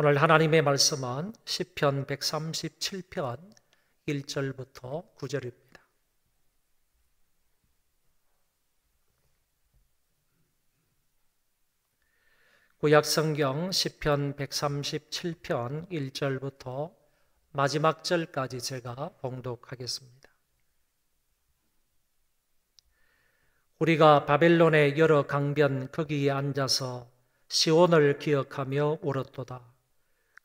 오늘 하나님의 말씀은 시편 137편 1절부터 9절입니다. 구약성경 시편 137편 1절부터 마지막 절까지 제가 봉독하겠습니다. 우리가 바벨론의 여러 강변 거기에 앉아서 시온을 기억하며 울었도다.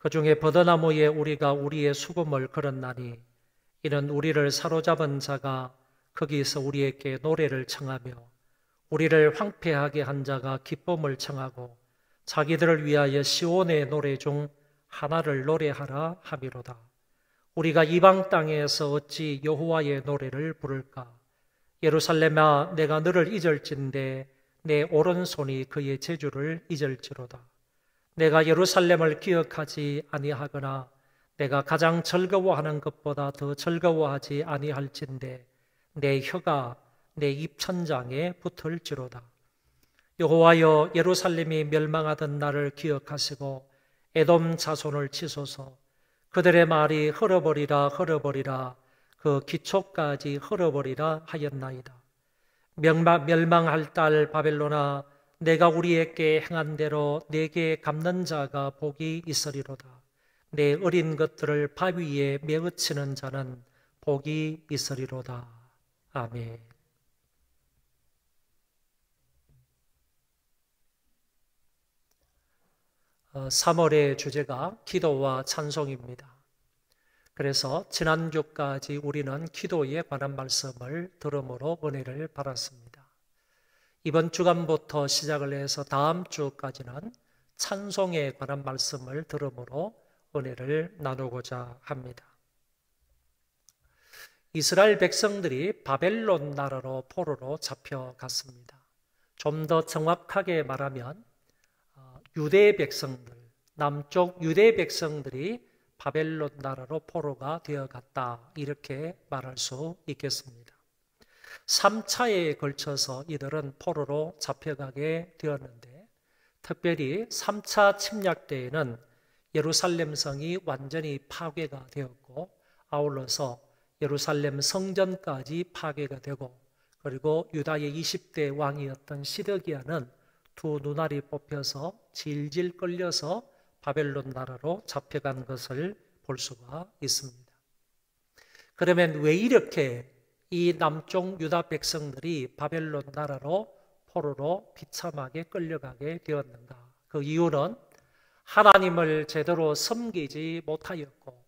그 중에 버드나무에 우리가 우리의 수금을 걸었나니 이는 우리를 사로잡은 자가 거기서 우리에게 노래를 청하며 우리를 황폐하게 한 자가 기쁨을 청하고 자기들을 위하여 시온의 노래 중 하나를 노래하라 함이로다. 우리가 이방 땅에서 어찌 여호와의 노래를 부를까? 예루살렘아, 내가 너를 잊을진대 내 오른손이 그의 재주를 잊을지로다. 내가 예루살렘을 기억하지 아니하거나 내가 가장 즐거워하는 것보다 더 즐거워하지 아니할진대 내 혀가 내 입천장에 붙을지로다. 여호와여, 예루살렘이 멸망하던 날을 기억하시고 에돔 자손을 치소서. 그들의 말이 흘러버리라 흘러버리라 그 기초까지 흘러버리라 하였나이다. 멸망할 딸 바벨론아, 내가 우리에게 행한 대로 내게 갚는 자가 복이 있으리로다. 내 어린 것들을 바위에 메어치는 자는 복이 있으리로다. 아멘. 어, 3월의 주제가 기도와 찬송입니다. 그래서 지난주까지 우리는 기도에 관한 말씀을 들음으로 은혜를 받았습니다. 이번 주간부터 시작을 해서 다음 주까지는 찬송에 관한 말씀을 들음으로 은혜를 나누고자 합니다. 이스라엘 백성들이 바벨론 나라로 포로로 잡혀갔습니다. 좀 더 정확하게 말하면 유대 백성들, 남쪽 유대 백성들이 바벨론 나라로 포로가 되어갔다, 이렇게 말할 수 있겠습니다. 3차에 걸쳐서 이들은 포로로 잡혀가게 되었는데, 특별히 3차 침략 때에는 예루살렘 성이 완전히 파괴가 되었고, 아울러서 예루살렘 성전까지 파괴가 되고, 그리고 유다의 20대 왕이었던 시드기야는 두 눈알이 뽑혀서 질질 끌려서 바벨론 나라로 잡혀간 것을 볼 수가 있습니다. 그러면 왜 이렇게 이 남쪽 유다 백성들이 바벨론 나라로 포로로 비참하게 끌려가게 되었는가? 그 이유는 하나님을 제대로 섬기지 못하였고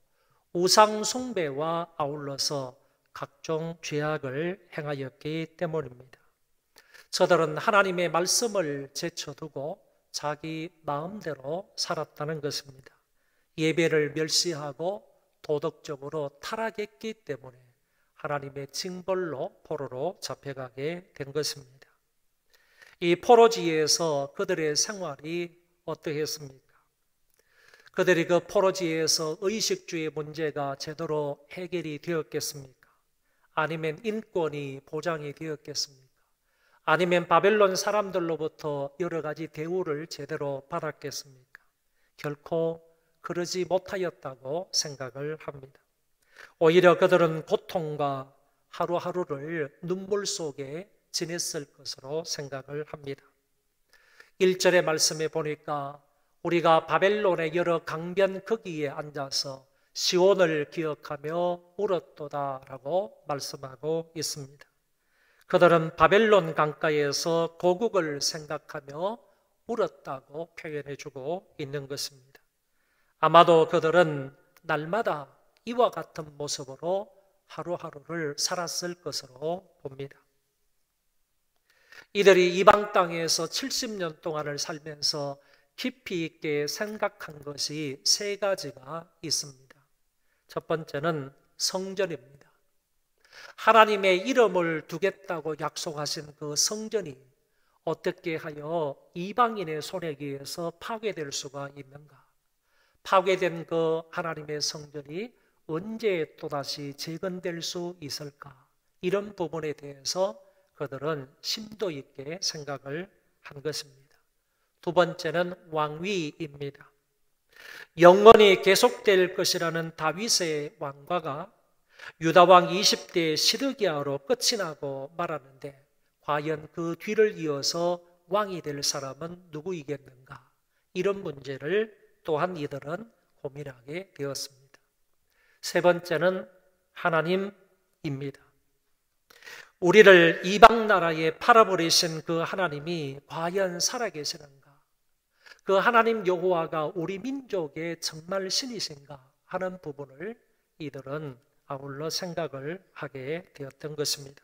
우상 숭배와 아울러서 각종 죄악을 행하였기 때문입니다. 저들은 하나님의 말씀을 제쳐두고 자기 마음대로 살았다는 것입니다. 예배를 멸시하고 도덕적으로 타락했기 때문에 하나님의 징벌로 포로로 잡혀가게 된 것입니다. 이 포로지에서 그들의 생활이 어떠했습니까? 그들이 그 포로지에서 의식주의 문제가 제대로 해결이 되었겠습니까? 아니면 인권이 보장이 되었겠습니까? 아니면 바벨론 사람들로부터 여러 가지 대우를 제대로 받았겠습니까? 결코 그러지 못하였다고 생각을 합니다. 오히려 그들은 고통과 하루하루를 눈물 속에 지냈을 것으로 생각을 합니다. 1절의 말씀에 보니까 우리가 바벨론의 여러 강변 거기에 앉아서 시온을 기억하며 울었도다라고 말씀하고 있습니다. 그들은 바벨론 강가에서 고국을 생각하며 울었다고 표현해주고 있는 것입니다. 아마도 그들은 날마다 이와 같은 모습으로 하루하루를 살았을 것으로 봅니다. 이들이 이방 땅에서 70년 동안을 살면서 깊이 있게 생각한 것이 세 가지가 있습니다. 첫 번째는 성전입니다. 하나님의 이름을 두겠다고 약속하신 그 성전이 어떻게 하여 이방인의 손에 의해서 파괴될 수가 있는가? 파괴된 그 하나님의 성전이 언제 또다시 재건될 수 있을까? 이런 부분에 대해서 그들은 심도 있게 생각을 한 것입니다. 두 번째는 왕위입니다. 영원히 계속될 것이라는 다윗의 왕과가 유다왕 20대 시드기야로 끝이 나고 말았는데 과연 그 뒤를 이어서 왕이 될 사람은 누구이겠는가? 이런 문제를 또한 이들은 고민하게 되었습니다. 세 번째는 하나님입니다. 우리를 이방 나라에 팔아버리신 그 하나님이 과연 살아계시는가? 그 하나님 여호와가 우리 민족의 정말 신이신가 하는 부분을 이들은 아울러 생각을 하게 되었던 것입니다.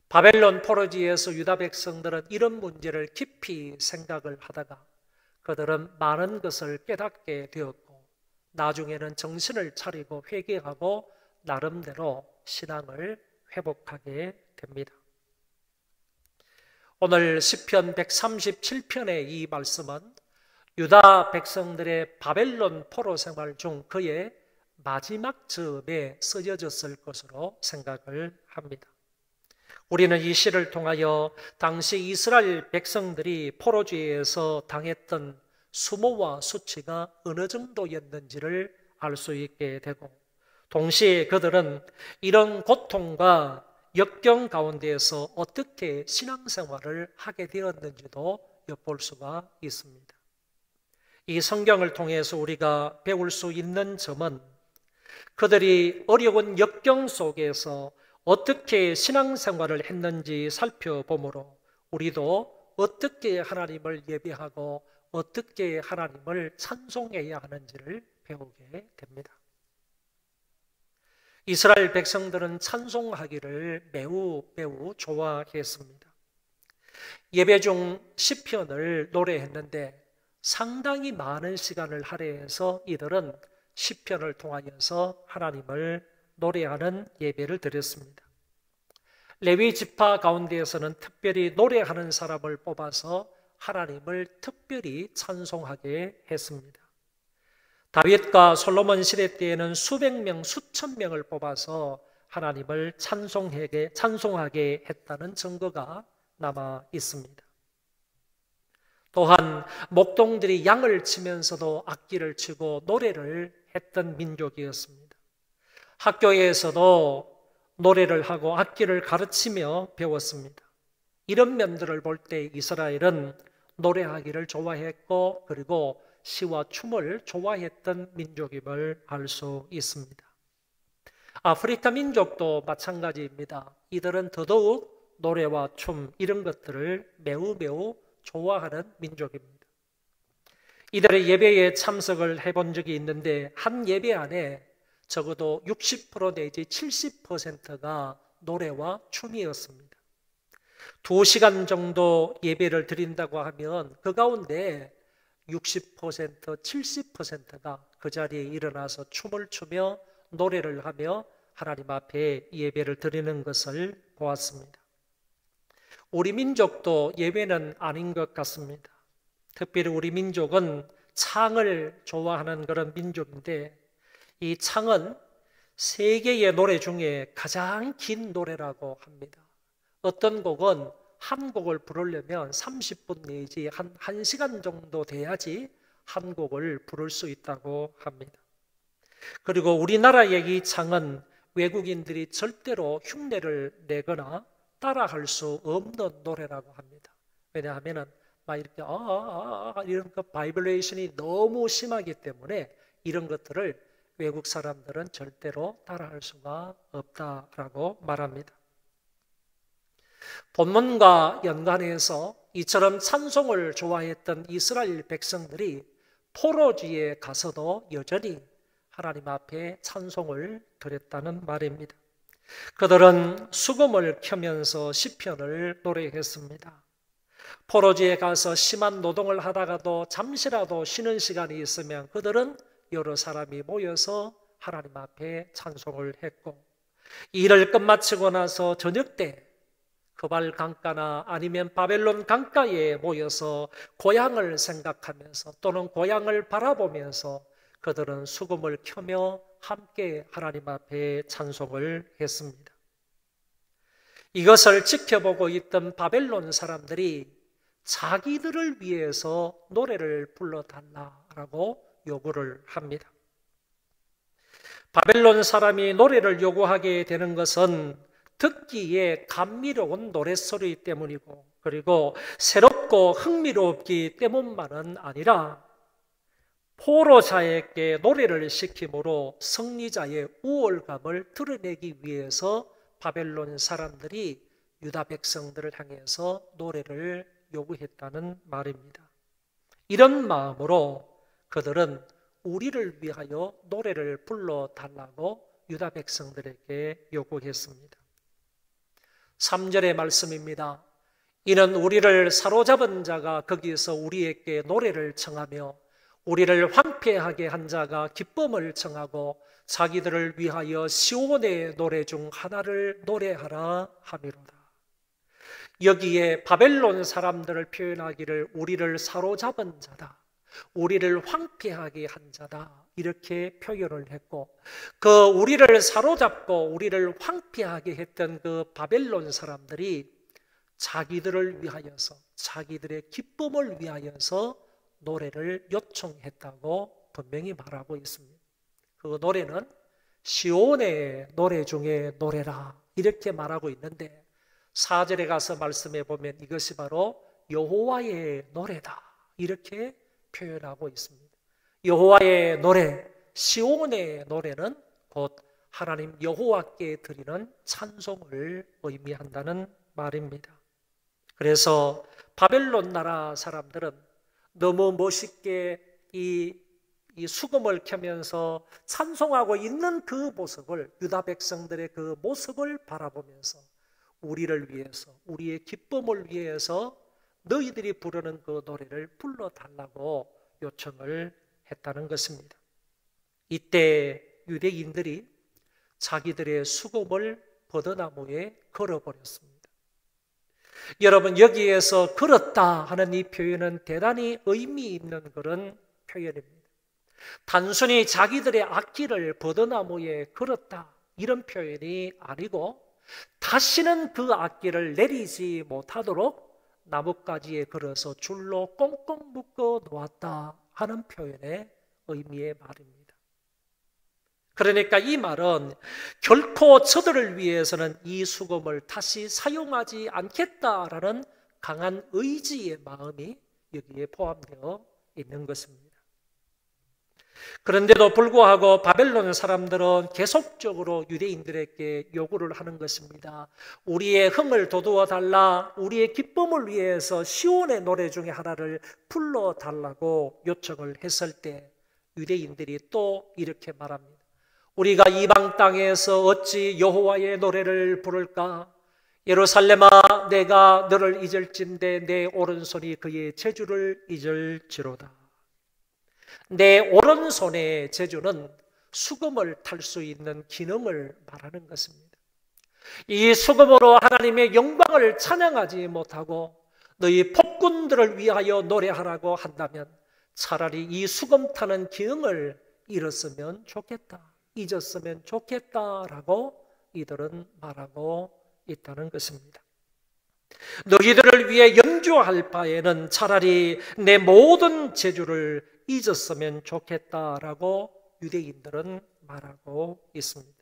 바벨론 포로지에서 유다 백성들은 이런 문제를 깊이 생각을 하다가 그들은 많은 것을 깨닫게 되었고 나중에는 정신을 차리고 회개하고 나름대로 신앙을 회복하게 됩니다. 오늘 시편 137편의 이 말씀은 유다 백성들의 바벨론 포로 생활 중 그의 마지막 즈음에 쓰여졌을 것으로 생각을 합니다. 우리는 이 시를 통하여 당시 이스라엘 백성들이 포로주의에서 당했던 수모와 수치가 어느 정도였는지를 알 수 있게 되고 동시에 그들은 이런 고통과 역경 가운데에서 어떻게 신앙생활을 하게 되었는지도 엿볼 수가 있습니다. 이 성경을 통해서 우리가 배울 수 있는 점은 그들이 어려운 역경 속에서 어떻게 신앙생활을 했는지 살펴보므로 우리도 어떻게 하나님을 예배하고 어떻게 하나님을 찬송해야 하는지를 배우게 됩니다. 이스라엘 백성들은 찬송하기를 매우 좋아했습니다. 예배 중 시편을 노래했는데 상당히 많은 시간을 할애해서 이들은 시편을 통하여서 하나님을 노래하는 예배를 드렸습니다. 레위 지파 가운데에서는 특별히 노래하는 사람을 뽑아서 하나님을 특별히 찬송하게 했습니다. 다윗과 솔로몬 시대 때에는 수백 명, 수천 명을 뽑아서 하나님을 찬송하게 했다는 증거가 남아 있습니다. 또한 목동들이 양을 치면서도 악기를 치고 노래를 했던 민족이었습니다. 학교에서도 노래를 하고 악기를 가르치며 배웠습니다. 이런 면들을 볼 때 이스라엘은 노래하기를 좋아했고 그리고 시와 춤을 좋아했던 민족임을 알 수 있습니다. 아프리카 민족도 마찬가지입니다. 이들은 더더욱 노래와 춤 이런 것들을 매우 좋아하는 민족입니다. 이들의 예배에 참석을 해본 적이 있는데 한 예배 안에 적어도 60% 내지 70%가 노래와 춤이었습니다. 2시간 정도 예배를 드린다고 하면 그 가운데 60%, 70%가 그 자리에 일어나서 춤을 추며 노래를 하며 하나님 앞에 예배를 드리는 것을 보았습니다. 우리 민족도 예외는 아닌 것 같습니다. 특별히 우리 민족은 창을 좋아하는 그런 민족인데 이 창은 세계의 노래 중에 가장 긴 노래라고 합니다. 어떤 곡은 한 곡을 부르려면 30분 내지 한 1시간 정도 돼야지 한 곡을 부를 수 있다고 합니다. 그리고 우리나라의 이 창은 외국인들이 절대로 흉내를 내거나 따라할 수 없는 노래라고 합니다. 왜냐하면 막 이렇게 이런 그 바이브레이션이 너무 심하기 때문에 이런 것들을 외국 사람들은 절대로 따라할 수가 없다라고 말합니다. 본문과 연관해서 이처럼 찬송을 좋아했던 이스라엘 백성들이 포로지에 가서도 여전히 하나님 앞에 찬송을 드렸다는 말입니다. 그들은 수금을 켜면서 시편을 노래했습니다. 포로지에 가서 심한 노동을 하다가도 잠시라도 쉬는 시간이 있으면 그들은 여러 사람이 모여서 하나님 앞에 찬송을 했고 일을 끝마치고 나서 저녁 때 그발 강가나 아니면 바벨론 강가에 모여서 고향을 생각하면서 또는 고향을 바라보면서 그들은 수금을 켜며 함께 하나님 앞에 찬송을 했습니다. 이것을 지켜보고 있던 바벨론 사람들이 자기들을 위해서 노래를 불러달라고 요구를 합니다. 바벨론 사람이 노래를 요구하게 되는 것은 듣기에 감미로운 노랫소리 때문이고, 그리고 새롭고 흥미롭기 때문만은 아니라 포로자에게 노래를 시킴으로 승리자의 우월감을 드러내기 위해서 바벨론 사람들이 유다 백성들을 향해서 노래를 요구했다는 말입니다. 이런 마음으로 그들은 우리를 위하여 노래를 불러달라고 유다 백성들에게 요구했습니다. 3절의 말씀입니다. 이는 우리를 사로잡은 자가 거기에서 우리에게 노래를 청하며 우리를 황폐하게 한 자가 기쁨을 청하고 자기들을 위하여 시온의 노래 중 하나를 노래하라 함이로다. 여기에 바벨론 사람들을 표현하기를 우리를 사로잡은 자다, 우리를 황폐하게 한 자다, 이렇게 표현을 했고, 그 우리를 사로잡고 우리를 황폐하게 했던 그 바벨론 사람들이 자기들을 위하여서, 자기들의 기쁨을 위하여서 노래를 요청했다고 분명히 말하고 있습니다. 그 노래는 시온의 노래 중에 노래라, 이렇게 말하고 있는데 4절에 가서 말씀해 보면 이것이 바로 여호와의 노래다, 이렇게 표현하고 있습니다. 여호와의 노래, 시온의 노래는 곧 하나님 여호와께 드리는 찬송을 의미한다는 말입니다. 그래서 바벨론 나라 사람들은 너무 멋있게 이 수금을 켜면서 찬송하고 있는 그 모습을, 유다 백성들의 그 모습을 바라보면서 우리를 위해서, 우리의 기쁨을 위해서 너희들이 부르는 그 노래를 불러달라고 요청을 했다는 것입니다. 이때 유대인들이 자기들의 수금을 버드나무에 걸어버렸습니다. 여러분, 여기에서 걸었다 하는 이 표현은 대단히 의미 있는 그런 표현입니다. 단순히 자기들의 악기를 버드나무에 걸었다, 이런 표현이 아니고 다시는 그 악기를 내리지 못하도록 나뭇가지에 걸어서 줄로 꽁꽁 묶어 놓았다 하는 표현의 의미의 말입니다. 그러니까 이 말은 결코 저들을 위해서는 이 수금을 다시 사용하지 않겠다라는 강한 의지의 마음이 여기에 포함되어 있는 것입니다. 그런데도 불구하고 바벨론 사람들은 계속적으로 유대인들에게 요구를 하는 것입니다. 우리의 흥을 돋우어 달라, 우리의 기쁨을 위해서 시온의 노래 중에 하나를 불러달라고 요청을 했을 때 유대인들이 또 이렇게 말합니다. 우리가 이방 땅에서 어찌 여호와의 노래를 부를까? 예루살렘아, 내가 너를 잊을진대 내 오른손이 그의 재주를 잊을지로다. 내 오른손의 재주는 수금을 탈 수 있는 기능을 말하는 것입니다. 이 수금으로 하나님의 영광을 찬양하지 못하고 너희 폭군들을 위하여 노래하라고 한다면 차라리 이 수금 타는 기능을 잃었으면 좋겠다, 잊었으면 좋겠다라고 이들은 말하고 있다는 것입니다. 너희들을 위해 연주할 바에는 차라리 내 모든 재주를 잊었으면 좋겠다라고 유대인들은 말하고 있습니다.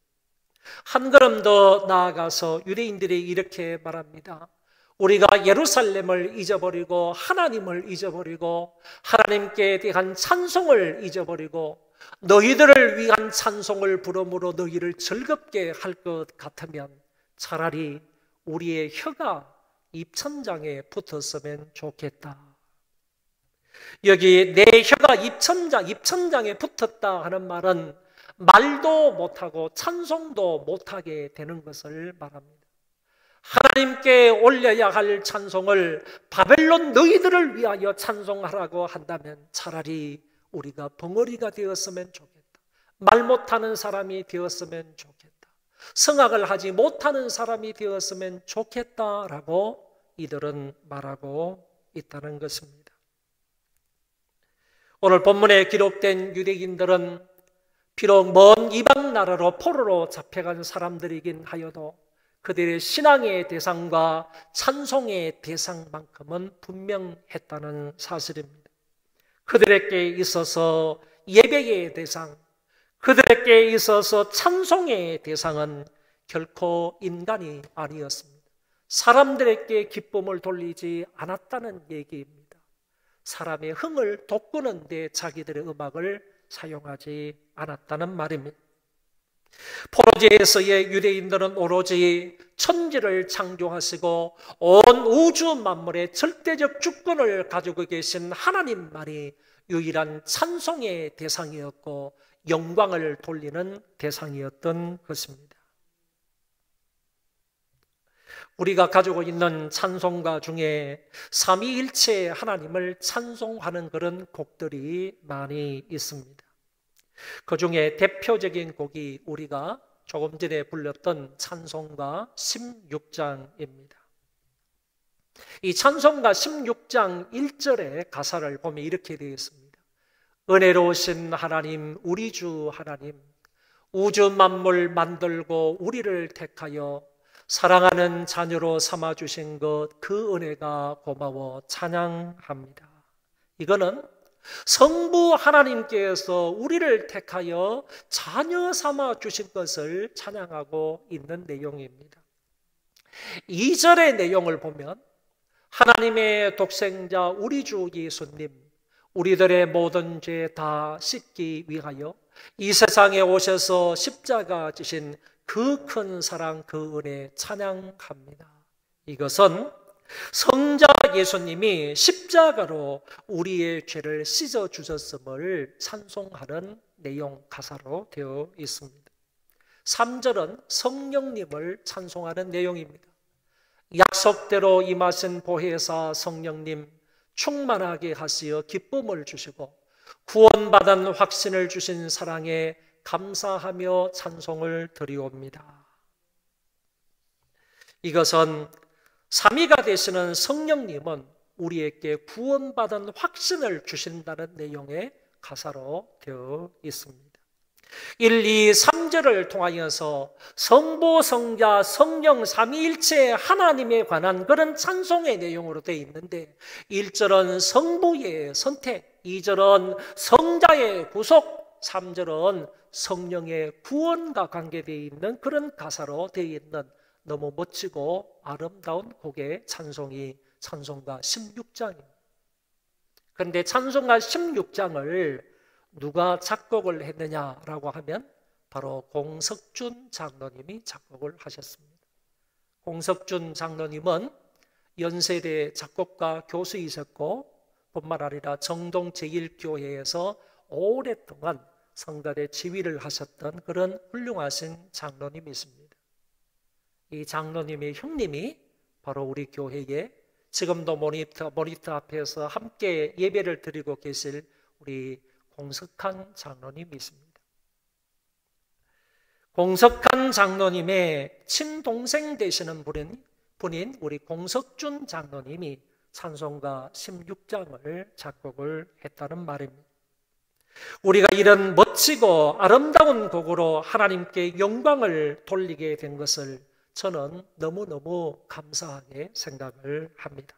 한 걸음 더 나아가서 유대인들이 이렇게 말합니다. 우리가 예루살렘을 잊어버리고 하나님을 잊어버리고 하나님께 대한 찬송을 잊어버리고 너희들을 위한 찬송을 부름으로 너희를 즐겁게 할 것 같으면 차라리 우리의 혀가 입천장에 붙었으면 좋겠다. 여기 내 혀가 입천장에 붙었다 하는 말은 말도 못하고 찬송도 못하게 되는 것을 말합니다. 하나님께 올려야 할 찬송을 바벨론 너희들을 위하여 찬송하라고 한다면 차라리 우리가 벙어리가 되었으면 좋겠다. 말 못하는 사람이 되었으면 좋겠다. 성악을 하지 못하는 사람이 되었으면 좋겠다라고 이들은 말하고 있다는 것입니다. 오늘 본문에 기록된 유대인들은 비록 먼 이방 나라로 포로로 잡혀간 사람들이긴 하여도 그들의 신앙의 대상과 찬송의 대상만큼은 분명했다는 사실입니다. 그들에게 있어서 예배의 대상, 그들에게 있어서 찬송의 대상은 결코 인간이 아니었습니다. 사람들에게 기쁨을 돌리지 않았다는 얘기입니다. 사람의 흥을 돋구는 데 자기들의 음악을 사용하지 않았다는 말입니다. 포로지에서의 유대인들은 오로지 천지를 창조하시고 온 우주 만물의 절대적 주권을 가지고 계신 하나님만이 유일한 찬송의 대상이었고 영광을 돌리는 대상이었던 것입니다. 우리가 가지고 있는 찬송가 중에 삼위일체 하나님을 찬송하는 그런 곡들이 많이 있습니다. 그 중에 대표적인 곡이 우리가 조금 전에 불렀던 찬송가 16장입니다. 이 찬송가 16장 1절의 가사를 보면 이렇게 되어 있습니다. 은혜로우신 하나님, 우리 주 하나님, 우주 만물 만들고 우리를 택하여 사랑하는 자녀로 삼아주신 것, 그 은혜가 고마워 찬양합니다. 이거는 성부 하나님께서 우리를 택하여 자녀 삼아주신 것을 찬양하고 있는 내용입니다. 2절의 내용을 보면 하나님의 독생자 우리 주 예수님, 우리들의 모든 죄 다 씻기 위하여 이 세상에 오셔서 십자가 지신 그 큰 사랑, 그 은혜 찬양합니다. 이것은 성자 예수님이 십자가로 우리의 죄를 씻어 주셨음을 찬송하는 내용 가사로 되어 있습니다. 3절은 성령님을 찬송하는 내용입니다. 약속대로 임하신 보혜사 성령님, 충만하게 하시어 기쁨을 주시고 구원받은 확신을 주신 사랑에 감사하며 찬송을 드리옵니다. 이것은 삼위가 되시는 성령님은 우리에게 구원받은 확신을 주신다는 내용의 가사로 되어 있습니다. 1, 2, 3절을 통하여서 성부, 성자, 성령 삼위일체 하나님에 관한 그런 찬송의 내용으로 되어 있는데 1절은 성부의 선택, 2절은 성자의 구속, 3절은 성령의 구원과 관계되어 있는 그런 가사로 되어 있는 너무 멋지고 아름다운 곡의 찬송이 찬송가 16장입니다. 그런데 찬송가 16장을 누가 작곡을 했느냐라고 하면 바로 공석준 장로님이 작곡을 하셨습니다. 공석준 장로님은 연세대 작곡가 교수이셨고 뿐만 아니라 정동 제1교회에서 오랫동안 성단의 지휘를 하셨던 그런 훌륭하신 장로님이십니다. 이 장로님의 형님이 바로 우리 교회에 지금도 모니터 앞에서 함께 예배를 드리고 계실 우리 공석한 장로님이 있습니다. 공석한 장로님의 친동생 되시는 분인 우리 공석준 장로님이 찬송가 16장을 작곡을 했다는 말입니다. 우리가 이런 멋지고 아름다운 곡으로 하나님께 영광을 돌리게 된 것을 저는 너무너무 감사하게 생각을 합니다.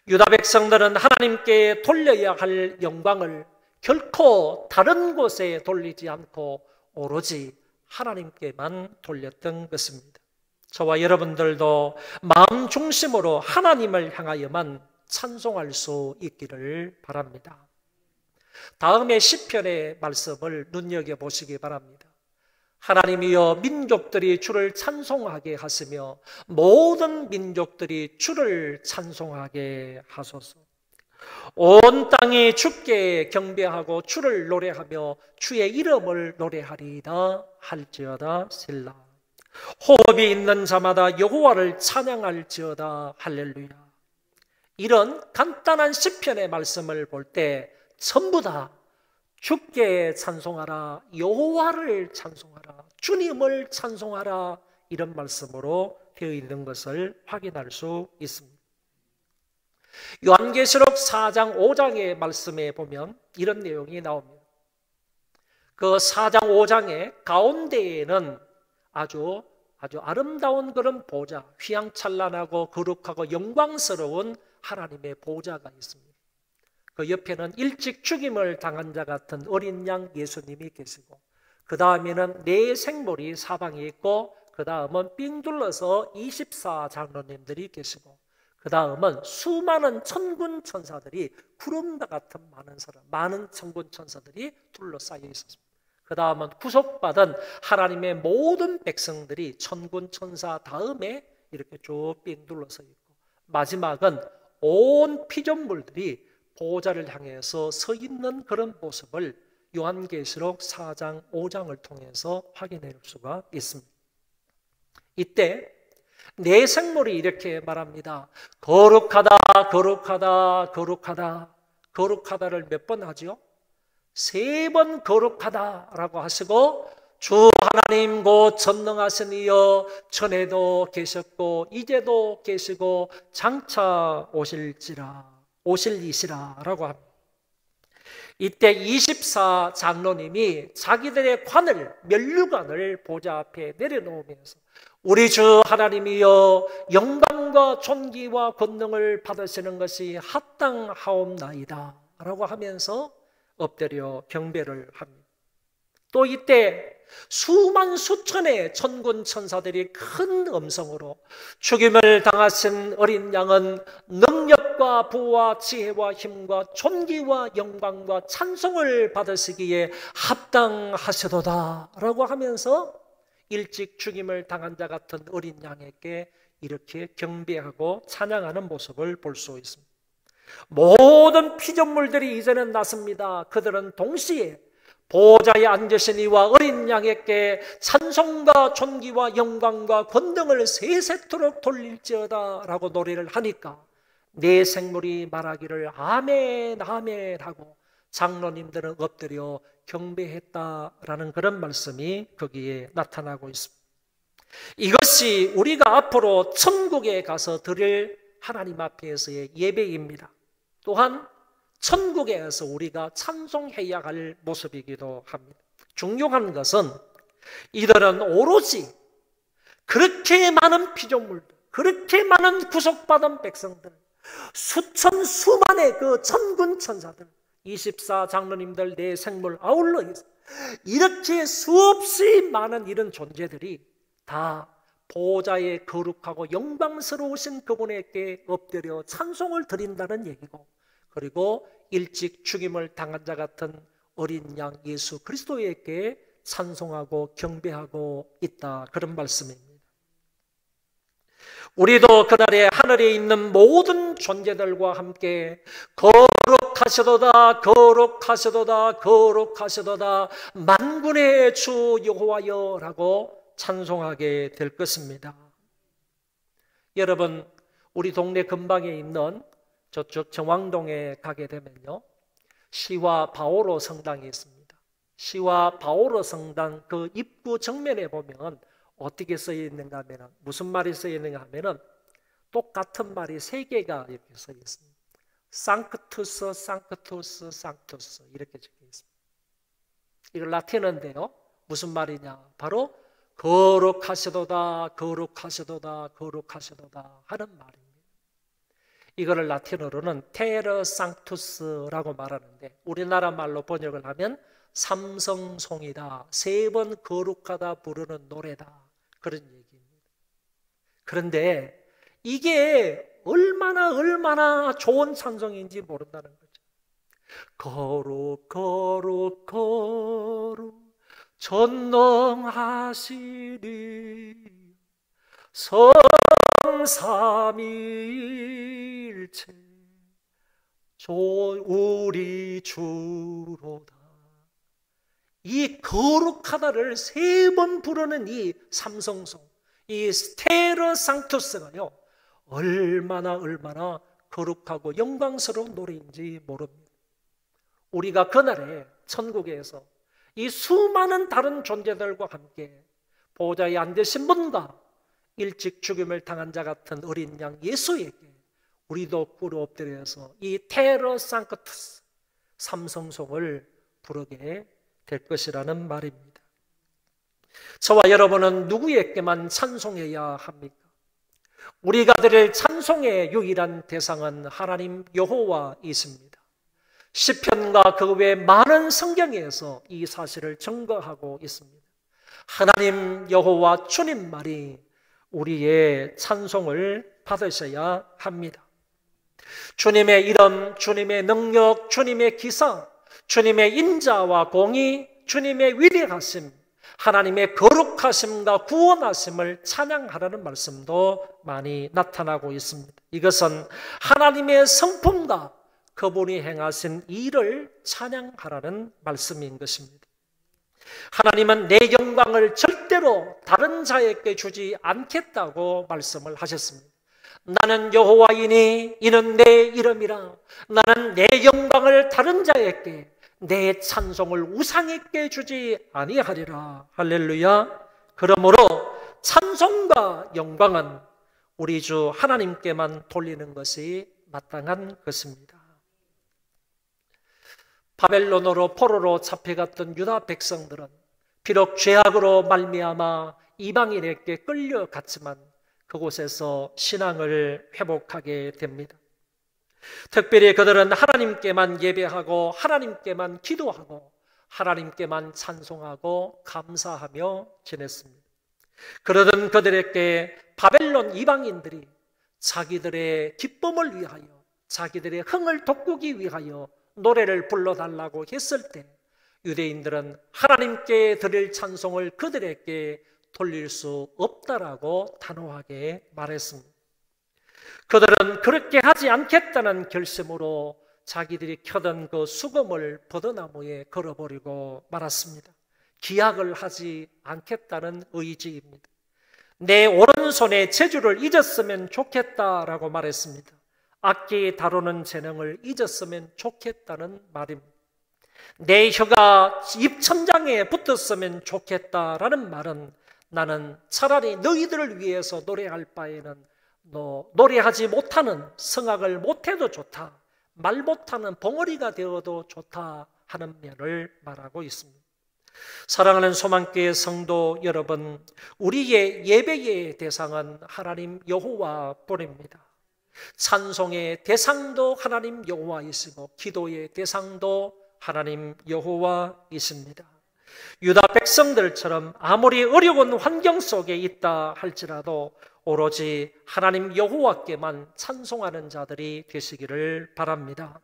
유다 백성들은 하나님께 돌려야 할 영광을 결코 다른 곳에 돌리지 않고 오로지 하나님께만 돌렸던 것입니다. 저와 여러분들도 마음 중심으로 하나님을 향하여만 찬송할 수 있기를 바랍니다. 다음의 시편의 말씀을 눈여겨보시기 바랍니다. 하나님이여 민족들이 주를 찬송하게 하시며 모든 민족들이 주를 찬송하게 하소서. 온 땅이 주께 경배하고 주를 노래하며 주의 이름을 노래하리이다 할지어다 셀라. 호흡이 있는 자마다 여호와를 찬양할지어다 할렐루야. 이런 간단한 시편의 말씀을 볼 때 전부 다 주께 찬송하라, 여호와를 찬송하라, 주님을 찬송하라 이런 말씀으로 되어 있는 것을 확인할 수 있습니다. 요한계시록 4장 5장의 말씀에 보면 이런 내용이 나옵니다. 그 4장 5장의 가운데에는 아주 아름다운 그런 보좌, 휘황찬란하고 거룩하고 영광스러운 하나님의 보좌가 있습니다. 그 옆에는 일찍 죽임을 당한 자 같은 어린 양 예수님이 계시고, 그 다음에는 네 생물이 사방에 있고, 그 다음은 삥 둘러서 24 장로님들이 계시고, 그 다음은 수많은 천군 천사들이 구름과 같은 많은 천군 천사들이 둘러싸여 있었습니다. 그 다음은 구속받은 하나님의 모든 백성들이 천군 천사 다음에 이렇게 쭉 삥 둘러서 있고, 마지막은 온 피조물들이 보호자를 향해서 서 있는 그런 모습을 요한계시록 4장 5장을 통해서 확인할 수가 있습니다. 이때 네 생물이 이렇게 말합니다. 거룩하다, 거룩하다, 거룩하다. 거룩하다를 몇 번 하죠? 3번 거룩하다라고 하시고, 주 하나님 곧 전능하신 이여, 전에도 계셨고 이제도 계시고 장차 오실이시라라고 합니다. 이때 24 장로님이 자기들의 면류관을 보좌 앞에 내려놓으면서 우리 주 하나님이여, 영광과 존귀와 권능을 받으시는 것이 합당하옵나이다 라고 하면서 엎드려 경배를 합니다. 또 이때 수만 수천의 천군 천사들이 큰 음성으로 죽임을 당하신 어린 양은 능력과 부와 지혜와 힘과 존귀와 영광과 찬송을 받으시기에 합당하시도다 라고 하면서 일찍 죽임을 당한 자 같은 어린 양에게 이렇게 경배하고 찬양하는 모습을 볼 수 있습니다. 모든 피조물들이 이제는 났습니다. 그들은 동시에 보좌에 앉으신 이와 어린 양에게 찬송과 존귀와 영광과 권능을 세세토록 돌릴지어다 라고 노래를 하니까 네 생물이 말하기를 아멘 아멘 하고 장로님들은 엎드려 경배했다라는 그런 말씀이 거기에 나타나고 있습니다. 이것이 우리가 앞으로 천국에 가서 드릴 하나님 앞에서의 예배입니다. 또한 천국에서 우리가 찬송해야 할 모습이기도 합니다. 중요한 것은 이들은 오로지 그렇게 많은 피조물들, 그렇게 많은 구속받은 백성들, 수만의 그 천군 천사들, 24 장로님들, 네 생물 아울러 이렇게 수없이 많은 이런 존재들이 다 보좌에 거룩하고 영광스러우신 그분에게 엎드려 찬송을 드린다는 얘기고, 그리고 일찍 죽임을 당한 자 같은 어린 양 예수 그리스도에게 찬송하고 경배하고 있다, 그런 말씀입니다. 우리도 그날에 하늘에 있는 모든 존재들과 함께 거룩하시도다, 거룩하시도다, 거룩하시도다, 만군의 주 여호와여라고 찬송하게 될 것입니다. 여러분, 우리 동네 근방에 있는 저쪽 정왕동에 가게 되면요, 시와 바오로 성당이 있습니다. 시와 바오로 성당 그 입구 정면에 보면 어떻게 써 있는가 하면, 무슨 말이 써 있는가 하면 똑같은 말이 3개가 이렇게 써 있습니다. 상크투스, 상크투스, 상투스 이렇게 적혀 있습니다. 이걸 라틴어인데요, 무슨 말이냐, 바로 거룩하시도다, 거룩하시도다, 거룩하시도다 하는 말입니다. 이거를 라틴어로는 테러 상투스라고 말하는데, 우리나라 말로 번역을 하면 삼성송이다, 3번 거룩하다 부르는 노래다, 그런 얘기입니다. 그런데 이게 얼마나 좋은 찬송인지 모른다는 거죠. 거룩 거룩 거룩 전능하시니 성삼일체 우리 주로다. 이 거룩하다를 3번 부르는 이 삼성송, 이 스테르 상투스가요, 얼마나 거룩하고 영광스러운 노래인지 모릅니다. 우리가 그날에 천국에서 이 수많은 다른 존재들과 함께 보좌에 앉으신 분과 일찍 죽임을 당한 자 같은 어린 양 예수에게 우리도 꿇어 엎드려서 이 테러 상크투스 삼성송을 부르게 될 것이라는 말입니다. 저와 여러분은 누구에게만 찬송해야 합니까? 우리가 드릴 찬송의 유일한 대상은 하나님 여호와이십니다. 시편과 그 외 많은 성경에서 이 사실을 증거하고 있습니다. 하나님 여호와 주님 말이 우리의 찬송을 받으셔야 합니다. 주님의 이름, 주님의 능력, 주님의 기사, 주님의 인자와 공의, 주님의 위대하심, 하나님의 거룩하심과 구원하심을 찬양하라는 말씀도 많이 나타나고 있습니다. 이것은 하나님의 성품과 그분이 행하신 일을 찬양하라는 말씀인 것입니다. 하나님은 내 영광을 절대로 다른 자에게 주지 않겠다고 말씀을 하셨습니다. 나는 여호와이니 이는 내 이름이라. 나는 내 영광을 다른 자에게, 내 찬송을 우상에게 주지 아니하리라. 할렐루야. 그러므로 찬송과 영광은 우리 주 하나님께만 돌리는 것이 마땅한 것입니다. 바벨론으로 포로로 잡혀갔던 유다 백성들은 비록 죄악으로 말미암아 이방인에게 끌려갔지만 그곳에서 신앙을 회복하게 됩니다. 특별히 그들은 하나님께만 예배하고 하나님께만 기도하고 하나님께만 찬송하고 감사하며 지냈습니다. 그러던 그들에게 바벨론 이방인들이 자기들의 기쁨을 위하여, 자기들의 흥을 돋구기 위하여 노래를 불러달라고 했을 때 유대인들은 하나님께 드릴 찬송을 그들에게 돌릴 수 없다라고 단호하게 말했습니다. 그들은 그렇게 하지 않겠다는 결심으로 자기들이 켜던 그 수금을 버드나무에 걸어버리고 말았습니다. 기약을 하지 않겠다는 의지입니다. 내 오른손의 재주를 잊었으면 좋겠다라고 말했습니다. 악기 다루는 재능을 잊었으면 좋겠다는 말입니다. 내 혀가 입천장에 붙었으면 좋겠다라는 말은 나는 차라리 너희들을 위해서 노래할 바에는 너 노래하지 못하는, 성악을 못해도 좋다, 말 못하는 벙어리가 되어도 좋다 하는 면을 말하고 있습니다. 사랑하는 소망교회 성도 여러분, 우리의 예배의 대상은 하나님 여호와뿐입니다. 찬송의 대상도 하나님 여호와이시고 기도의 대상도 하나님 여호와이십니다. 유다 백성들처럼 아무리 어려운 환경 속에 있다 할지라도 오로지 하나님 여호와께만 찬송하는 자들이 되시기를 바랍니다.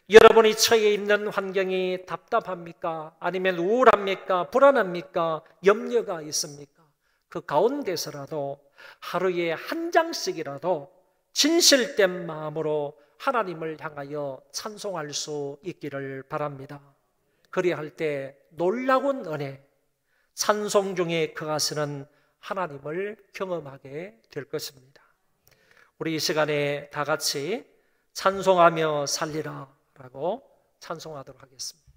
여러분이 처해 있는 환경이 답답합니까? 아니면 우울합니까? 불안합니까? 염려가 있습니까? 그 가운데서라도 하루에 한 장씩이라도 진실된 마음으로 하나님을 향하여 찬송할 수 있기를 바랍니다. 그리할 때 놀라운 은혜, 찬송 중에 거하시는 하나님을 경험하게 될 것입니다. 우리 이 시간에 다 같이 찬송하며 살리라 라고 찬송하도록 하겠습니다.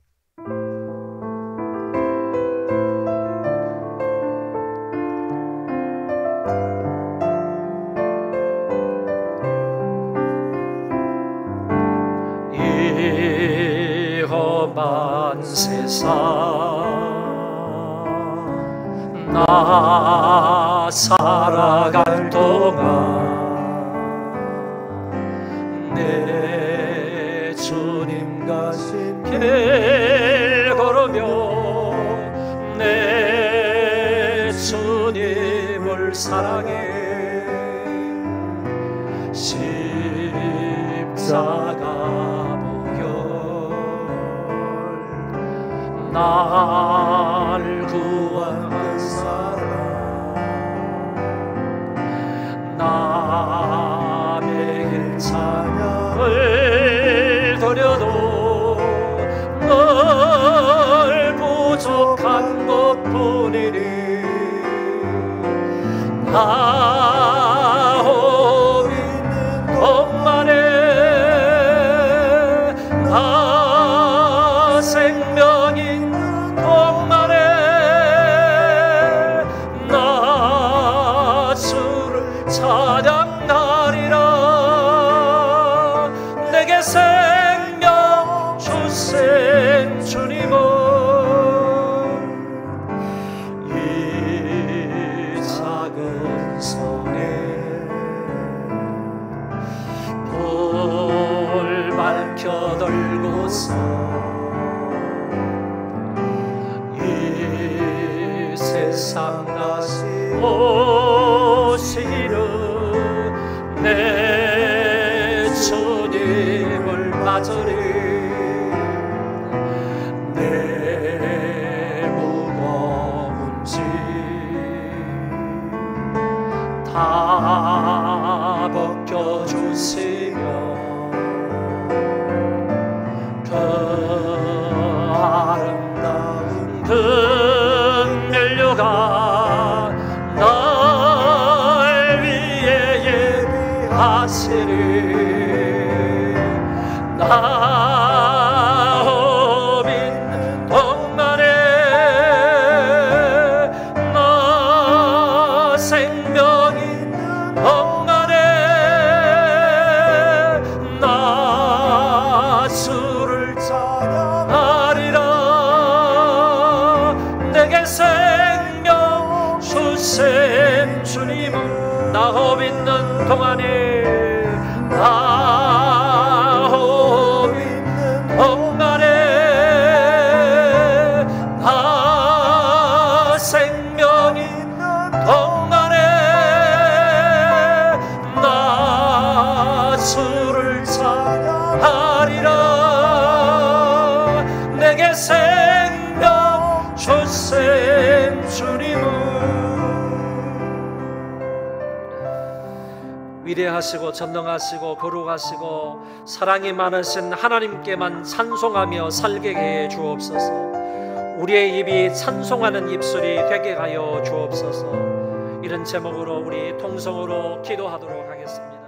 이 험한 세상 나 살아갈 동안 내 주님과 길 걸으며 내 주님을 사랑해 십자가 보혈 날 구원한 사랑 남의 길 찬양을 드려도 늘 부족한 것뿐이니 나오 있는 것만에 나 생명 있는 것만에 나 주를 찬양하리라. 내게 생명 주신 주님은 이 작은 손에 불 밝혀 들고서 세상 다시 오시는 내 주님을 맞으리. 내 무거운 짐 다 벗겨주시며 그 아름다운 긍휼류가 날 위해 예비하시리. 나옵 있는 동안에 나 생명 있는 동안에 나 주를 찬양하리라. 내게 생명 주신 주님은 나옵 있는 동안에 나옵 있는 동안에 나 생명 있는 동안에 나 주를 찬양하리라. 내게 생명 주신 주님은 위대하시고 전능하시고 거룩하시고 사랑이 많으신 하나님께만 찬송하며 살게 해 주옵소서. 우리의 입이 찬송하는 입술이 되게 하여 주옵소서. 이런 제목으로 우리 통성으로 기도하도록 하겠습니다.